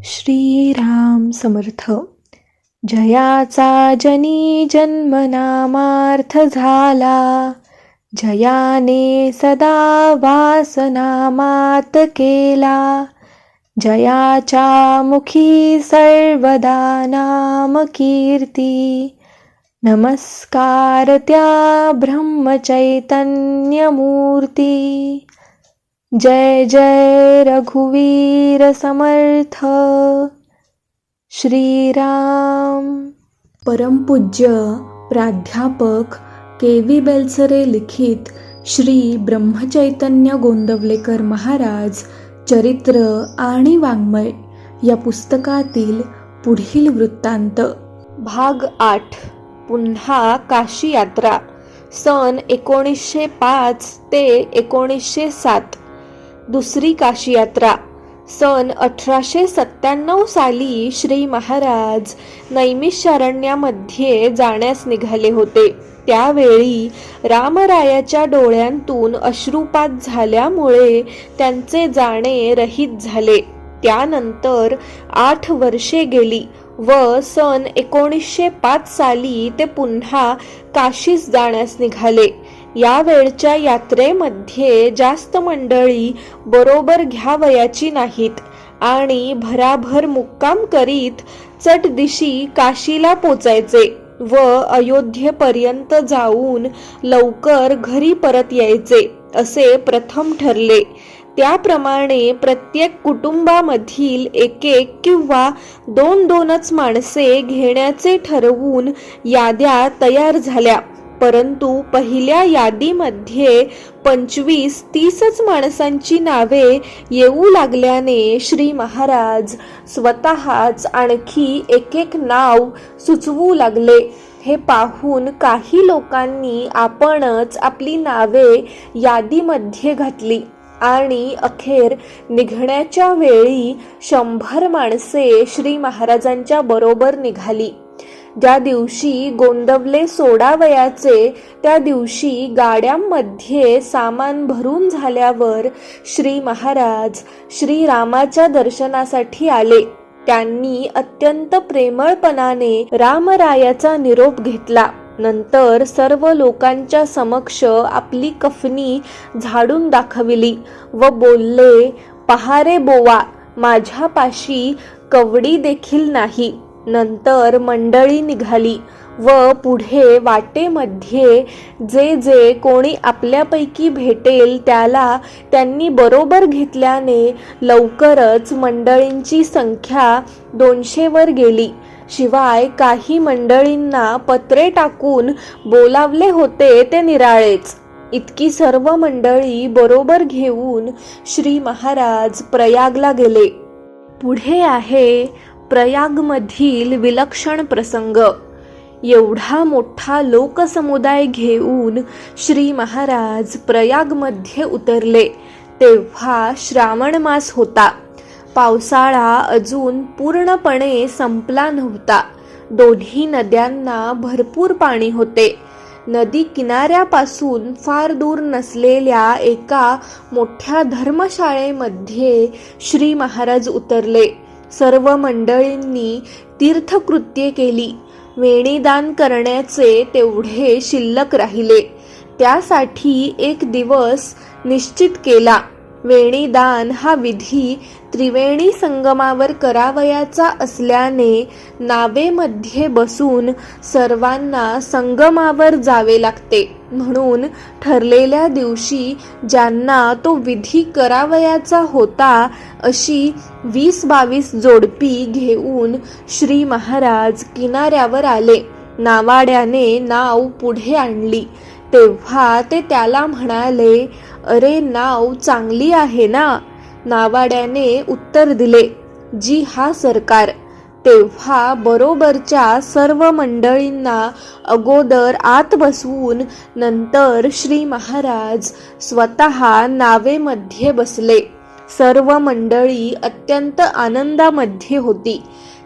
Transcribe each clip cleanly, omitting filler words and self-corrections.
श्रीराम समर्थ. जयाचा जनी जन्मनामार्थ झाला, जयाने सदा वासनामात केला. जयाच्या मुखी सर्वदा नाम कीर्ती, नमस्कार त्या ब्रह्मचैतन्य मूर्ती. जय जय रघुवीर समर्थ. श्रीराम. परमपूज्य प्राध्यापक के.व्ही. बेलसरे लिखित श्री ब्रह्मचैतन्य गोंदवलेकर महाराज चरित्र आणि वाङ्मय या पुस्तकातील पुढील वृत्तांत. भाग 8. पुन्हा काशी यात्रा. सन 1905 ते 1907. दुसरी काशी यात्रा. सन 1897 साली श्री महाराज नैमिषारण्यामध्ये जाण्यास निघाले होते. त्यावेळी रामरायाच्या डोळ्यांतून अश्रुपात झाल्यामुळे त्यांचे जाणे रहित झाले. त्यानंतर 8 वर्षे गेली व सन 1905 साली ते पुन्हा काशीस जाण्यास निघाले. या वेळच्या यात्रेमध्ये जास्त मंडळी बरोबर घ्यावयाची नाहीत आणि भराभर मुक्काम करीत चटदिशी काशीला पोचायचे व अयोध्येपर्यंत जाऊन लवकर घरी परत यायचे असे प्रथम ठरले. त्याप्रमाणे प्रत्येक कुटुंबामधील एक किंवा दोनच माणसे घेण्याचे ठरवून याद्या तयार झाल्या. परंतु पहिल्या यादीमध्ये 25-30 माणसांची नावे येऊ लागल्याने श्री महाराज स्वतःच आणखी एक नाव सुचवू लागले. हे पाहून काही लोकांनी आपणच आपली नावे यादीमध्ये घातली आणि अखेर निघण्याच्या वेळी 100 माणसे श्री महाराजांच्या बरोबर निघाली. ज्या दिवशी गोंदवले सोडावयाचे त्या दिवशी गाड्यांमध्ये सामान भरून झाल्यावर श्री महाराज श्रीरामाच्या दर्शनासाठी आले. त्यांनी अत्यंत प्रेमळपणाने रामरायाचा निरोप घेतला. नंतर सर्व लोकांच्या समक्ष आपली कफनी झाडून दाखविली व बोलले, "पहा रे बोवा, माझ्यापाशी कवडी देखील नाही." नंतर मंडळी निघाली व पुढे वाटेमध्ये जे कोणी आपल्यापैकी भेटेल त्याला त्यांनी बरोबर घेतल्याने लवकरच मंडळींची संख्या 200 वर गेली. शिवाय काही मंडळींना पत्रे टाकून बोलावले होते ते निराळेच. इतकी सर्व मंडळी बरोबर घेऊन श्री महाराज प्रयागला गेले. पुढे आहे प्रयागमधील विलक्षण प्रसंग. एवढा मोठा लोकसमुदाय घेऊन श्री महाराज प्रयागमध्ये उतरले तेव्हा श्रावण मास होता. पावसाळा अजून पूर्णपणे संपला नव्हता. दोन्ही नद्यांना भरपूर पाणी होते. नदी किनाऱ्यापासून फार दूर नसलेल्या एका मोठ्या धर्मशाळेमध्ये श्री महाराज उतरले. सर्व मंडळींनी तीर्थकृत्ये केली. वेणीदान करण्याचे तेवढे शिल्लक राहिले. त्यासाठी एक दिवस निश्चित केला. वेणीदान हा विधी त्रिवेणी संगमावर करावयाचा असल्याने नावेमध्ये बसून सर्वांना संगमावर जावे लागते. म्हणून ठरलेल्या दिवशी ज्यांना तो विधी करावयाचा होता अशी 20-22 जोडपी घेऊन श्री महाराज किनाऱ्यावर आले. नावाड्याने नाव पुढे आणली तेव्हा ते त्याला म्हणाले, "अरे, नाव चांगली आहे ना?" नावाड्याने उत्तर दिले, "जी हा सरकार." तेव्हा बरोबरच्या सर्व मंडळींना अगोदर आत बसवून नंतर श्री महाराज स्वतः नावेमध्ये बसले. सर्व मंडळी अत्यंत आनंदामध्ये होती.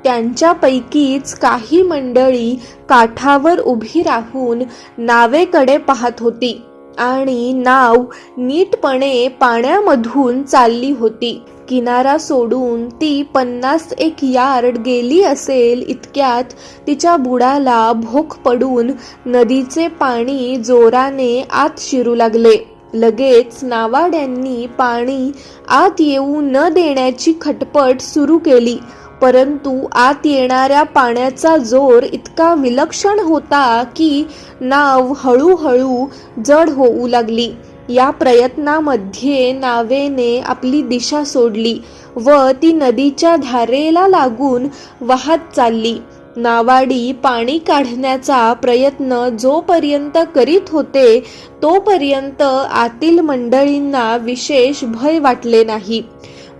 त्यांच्यापैकीच काही मंडळी काठावर उभी राहून नावेकडे पाहत होती आणि नाव नीटपणे पाण्यामधून चालली होती. किनारा सोडून ती 50 यार्ड गेली असेल इतक्यात तिच्या बुडाला भोक पडून नदीचे पाणी जोराने आत शिरू लागले. लगेच नावाड्यांनी पाणी आत येऊ न देण्याची खटपट सुरू केली, परंतु आत येणाऱ्या पाण्याचा जोर इतका विलक्षण होता की नाव हळूहळू जड होऊ लागली. या प्रयत्नामध्ये नावेने आपली दिशा सोडली व ती नदीच्या धारेला लागून वाहत चालली. नावाडी पाणी काढण्याचा प्रयत्न जोपर्यंत करीत होते तोपर्यंत आतील मंडळींना विशेष भय वाटले नाही.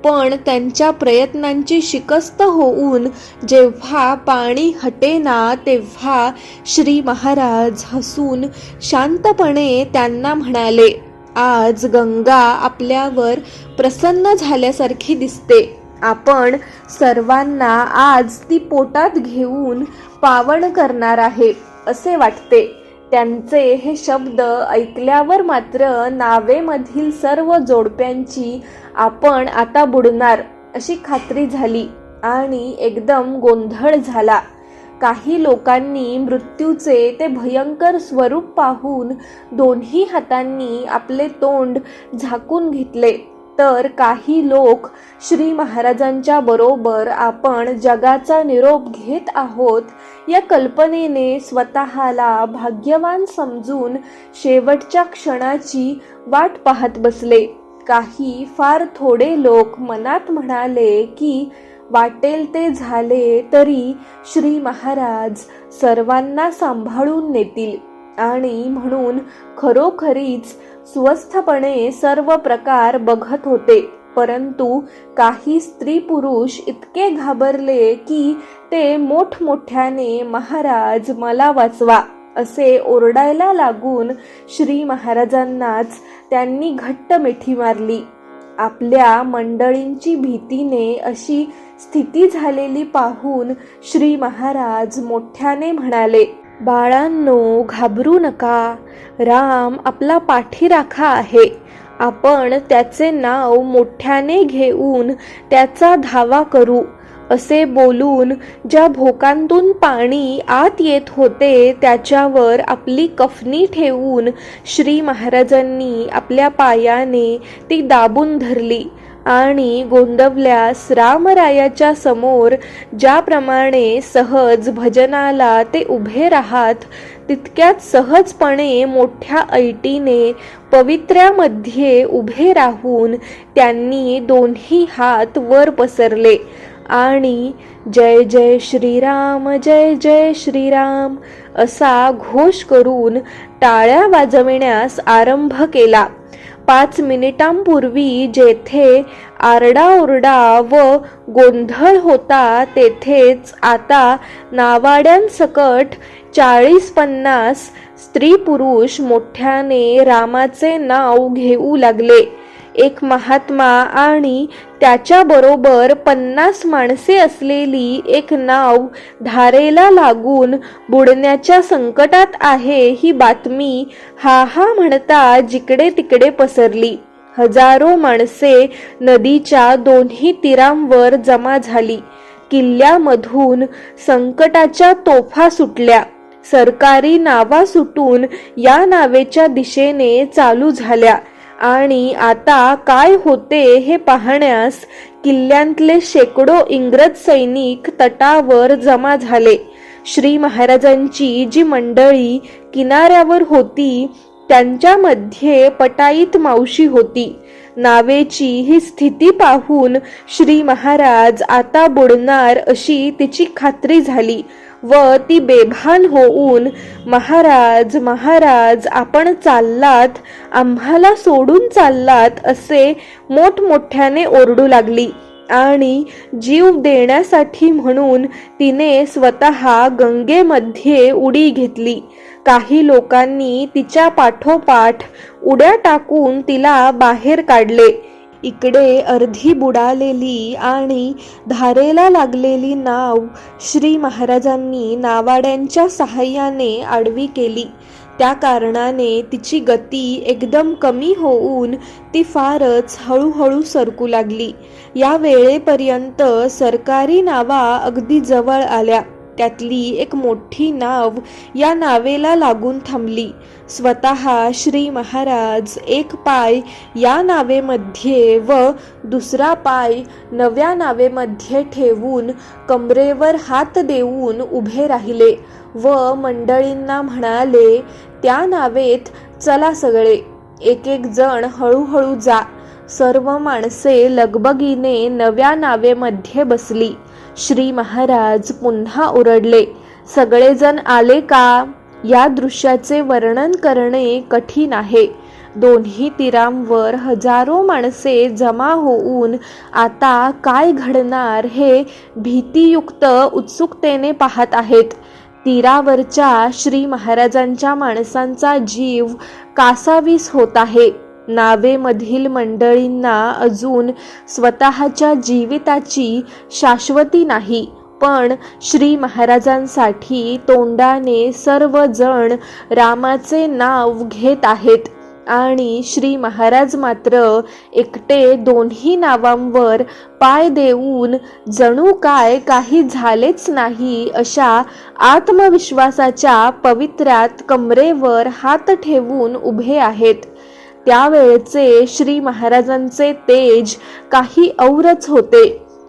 पण त्यांच्या प्रयत्नांची शिकस्त होऊन जेव्हा पाणी हटेना तेव्हा श्री महाराज हसून शांतपणे त्यांना म्हणाले, आज गंगा आपल्यावर प्रसन्न झाल्यासारखी दिसते. आपण सर्वांना आज ती पोटात घेऊन पावन करणार आहे असे वाटते. त्यांचे हे शब्द ऐकल्यावर मात्र नावेमधील सर्व जोडप्यांची आपण आता बुडणार अशी खात्री झाली आणि एकदम गोंधळ झाला. काही लोकांनी मृत्यूचे ते भयंकर स्वरूप पाहून दोन्ही हातांनी आपले तोंड झाकून घेतले, तर काही लोक श्री महाराजांच्या बरोबर आपण जगाचा निरोप घेत आहोत या कल्पनेने स्वतःला भाग्यवान समजून शेवटच्या क्षणाची वाट पाहत बसले. काही फार थोडे लोक मनात म्हणाले की वाटेल ते झाले तरी श्री महाराज सर्वांना सांभाळून नेतील आणि म्हणून खरोखरीच स्वस्थपणे सर्व प्रकार बघत होते. परंतु काही स्त्री पुरुष इतके घाबरले की ते मोठमोठ्याने महाराज मला वाचवा असे ओरडायला लागून श्री महाराजांनाच त्यांनी घट्ट मिठी मारली. आपल्या मंडळींची भीतीने अशी स्थिती झालेली पाहून श्री महाराज मोठ्याने म्हणाले, बाळांनो, घाबरू नका. राम आपला पाठीराखा आहे. आपण त्याचे नाव मोठ्याने घेऊन त्याचा धावा करू. असे बोलून ज्या भोकांतून पाणी आत येत होते त्याच्यावर आपली कफनी ठेवून श्री महाराजांनी आपल्या पायाने ती दाबून धरली आणि गोंदवल्यास रामरायाच्या समोर ज्याप्रमाणे सहज भजनाला ते उभे राहत तितक्याच सहजपणे मोठ्या ऐटीने पवित्र्यामध्ये उभे राहून त्यांनी दोन्ही हात वर पसरले आणि जय जय श्रीराम, जय जय श्रीराम असा घोष करून टाळ्या वाजविण्यास आरंभ केला. 5 मिनिटांपूर्वी जेथे आरडाओरडा व गोंधळ होता तेथेच आता नावाड्यांसकट 40-50 स्त्री पुरुष मोठ्याने रामाचे नाव घेऊ लागले. एक महात्मा आणि त्याच्याबरोबर 50 माणसे असलेली एक नाव धारेला लागून बुडण्याच्या संकटात आहे ही बातमी हा हा म्हणता जिकडे तिकडे पसरली. हजारो माणसे नदीच्या दोन्ही तीरांवर जमा झाली. किल्ल्यामधून संकटाच्या तोफा सुटल्या. सरकारी नावा सुटून या नावेच्या दिशेने चालू झाल्या आणि आता काय होते हे पाहण्यास किल्ल्यांतले शेकडो इंग्रज सैनिक तटावर जमा झाले. श्री महाराजांची जी मंडळी किनाऱ्यावर होती त्यांच्यामध्ये पटाईत मावशी होती. नावेची ही स्थिती पाहून श्री महाराज आता बुडणार अशी तिची खात्री झाली व ती बेभान होऊन महाराज महाराज आपण चाललात, आम्हाला सोडून चाललात असे मोठमोठ्याने ओरडू लागली आणि जीव देण्यासाठी म्हणून तिने स्वतः गंगेमध्ये उडी घेतली. काही लोकांनी तिच्या पाठोपाठ उड्या टाकून तिला बाहेर काढले. इकडे अर्धी बुडालेली आणि धारेला लागलेली नाव श्री महाराजांनी नावाड्यांच्या सहाय्याने आडवी केली. त्या कारणाने तिची गती एकदम कमी होऊन ती फारच हळूहळू सरकू लागली. या वेळेपर्यंत सरकारी नावा अगदी जवळ आल्या. त्यातली एक मोठी नाव या नावेला लागून थांबली. स्वतः श्री महाराज एक पाय या नावेमध्ये व दुसरा पाय नव्या नावेमध्ये ठेवून कमरेवर हात देऊन उभे राहिले व मंडळींना म्हणाले, त्या नावेत चला सगळे, एक एक जण हळूहळू जा. सर्व माणसे लगबगीने नव्या नावेमध्ये बसली. श्री महाराज पुन्हा ओरडले, सगळेजण आले का? या दृश्याचे वर्णन करणे कठीण आहे. दोन्ही तीरांवर हजारो माणसे जमा होऊन आता काय घडणार हे भीतीयुक्त उत्सुकतेने पाहत आहेत. तीरावरच्या श्री महाराजांच्या माणसांचा जीव कासावीस होत आहे. नावेमधील मंडळींना अजून स्वतःच्या जीविताची शाश्वती नाही, पण श्री महाराजांसाठी तोंडाने सर्वजण रामाचे नाव घेत आहेत आणि श्री महाराज मात्र एकटे दोन्ही नावांवर पाय देऊन जणू काय काही झालेच नाही अशा आत्मविश्वासाच्या पवित्र्यात कमरेवर हात ठेवून उभे आहेत. त्यावेळचे श्री महाराजांचे तेज काही औरच होते.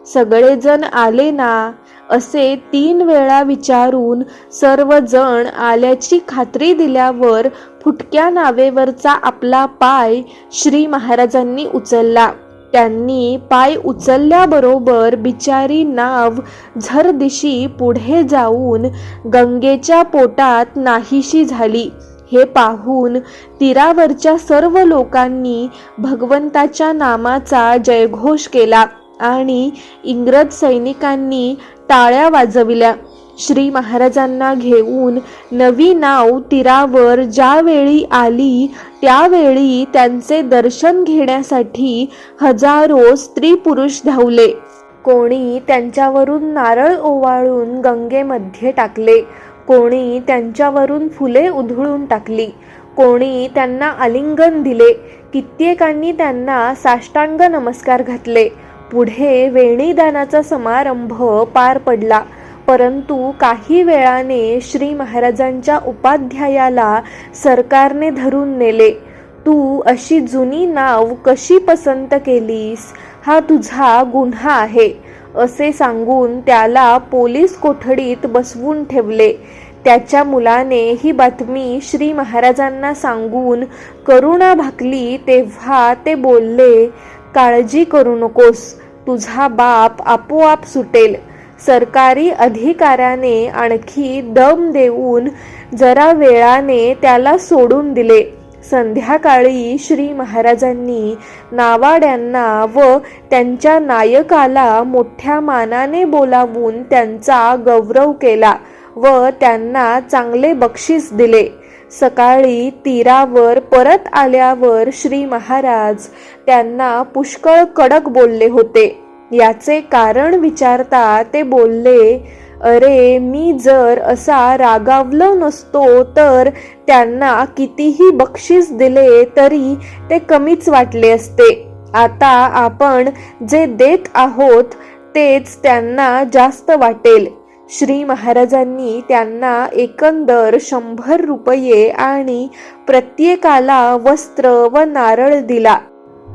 सगळेजण आले ना असे 3 वेळा विचारून सर्वजण आल्याची खात्री दिल्यावर फुटक्या नावेवरचा आपला पाय श्री महाराजांनी उचलला. त्यांनी पाय उचलल्याबरोबर बिचारी नाव झरदिशी पुढे जाऊन गंगेच्या पोटात नाहीशी झाली. हे पाहून तीरावरच्या सर्व लोकांनी भगवंताच्या नामाचा जयघोष केला आणि इंग्रज सैनिकांनी टाळ्या वाजविल्या. श्री महाराजांना घेऊन नवी नाव तीरावर ज्यावेळी आली त्यावेळी त्यांचे दर्शन घेण्यासाठी हजारो स्त्री पुरुष धावले. कोणी त्यांच्यावरून नारळ ओवाळून गंगेमध्ये टाकले, कोणी त्यांच्यावरून फुले उधळून टाकली, कोणी त्यांना आलिंगन दिले, कित्येकांनी त्यांना साष्टांग नमस्कार घातले. पुढे वेणीदानाचा समारंभ पार पडला. परंतु काही वेळाने श्री महाराजांच्या उपाध्यायाला सरकारने धरून नेले. तू अशी जुनी नाव कशी पसंत केलीस? हा तुझा गुन्हा आहे असे सांगून त्याला पोलीस कोठडीत बसवून ठेवले. त्याच्या मुलाने ही बातमी श्री महाराजांना सांगून करुणा भाकली तेव्हा ते बोलले, काळजी करू नकोस, तुझा बाप आपोआप सुटेल. सरकारी अधिकाऱ्याने आणखी दम देऊन जरा वेळाने त्याला सोडून दिले. संध्याकाळी श्री महाराजांनी नावाड्यांना व त्यांच्या नायकाला मोठ्या मानाने बोलावून त्यांचा गौरव केला व त्यांना चांगले बक्षीस दिले. सकाळी तीरावर परत आल्यावर श्री महाराज त्यांना पुष्कळ कडक बोलले होते. याचे कारण विचारता ते बोलले, अरे मी जर असा रागावलो नसतो तर त्यांना कितीही बक्षीस दिले तरी ते कमीच वाटले असते. आता आपण जे देत आहोत तेच त्यांना जास्त वाटेल. श्री महाराजांनी त्यांना एकंदर 100 रुपये आणि प्रत्येकाला वस्त्र व नारळ दिला.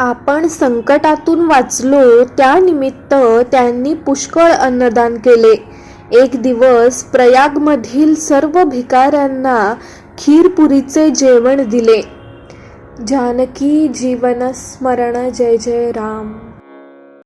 आपण संकटातून वाचलो त्यानिमित्त त्यांनी पुष्कळ अन्नदान केले. एक दिवस प्रयागमधील सर्व भिकाऱ्यांना खीरपुरीचे जेवण दिले. जानकी जीवन स्मरण जय जय राम.